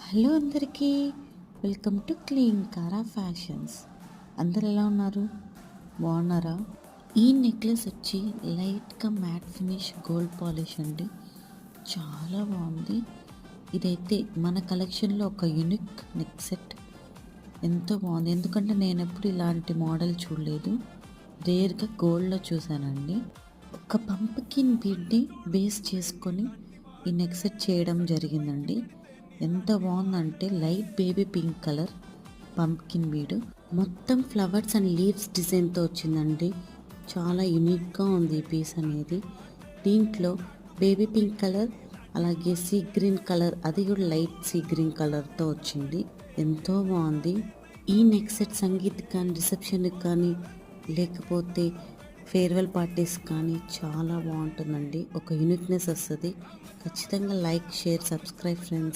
Hello అందరికీ welcome to clean కారా fashions. అందరు ఎలా ఉన్నారు? బాగున్నారా? ఈ నెక్లెస్ వచ్చి లైట్గా మ్యాట్ ఫినిష్ గోల్డ్ పాలిష్ అండి. చాలా బాగుంది. ఇదైతే మన కలెక్షన్లో ఒక యూనిక్ నెక్ సెట్. ఎంతో బాగుంది, ఎందుకంటే నేను ఎప్పుడు ఇలాంటి మోడల్ చూడలేదు. రేర్గా గోల్డ్లో చూశానండి. ఒక పంప్కిన్ బీడ్ని బేస్ చేసుకొని ఈ నెక్ సెట్ చేయడం జరిగిందండి. ఎంత బాగుందంటే light baby pink colour pumpkin bead, మొత్తం ఫ్లవర్స్ అండ్ లీవ్స్ డిజైన్తో వచ్చిందండి. చాలా యూనిక్గా ఉంది ఈ పీస్ అనేది. దీంట్లో బేబీ పింక్ కలర్, అలాగే సీ గ్రీన్ కలర్, అది కూడా లైట్ సీ గ్రీన్ కలర్తో వచ్చింది. ఎంతో బాగుంది. ఈ నెక్ సెట్ సంగీత్ కానీ, రిసెప్షన్కి కానీ, లేకపోతే ఫేర్వెల్ పార్టీస్ కానీ చాలా బాగుంటుందండి. ఒక యూనిక్నెస్ వస్తుంది. ఖచ్చితంగా లైక్, షేర్, సబ్స్క్రైబ్ ఫ్రెండ్స్.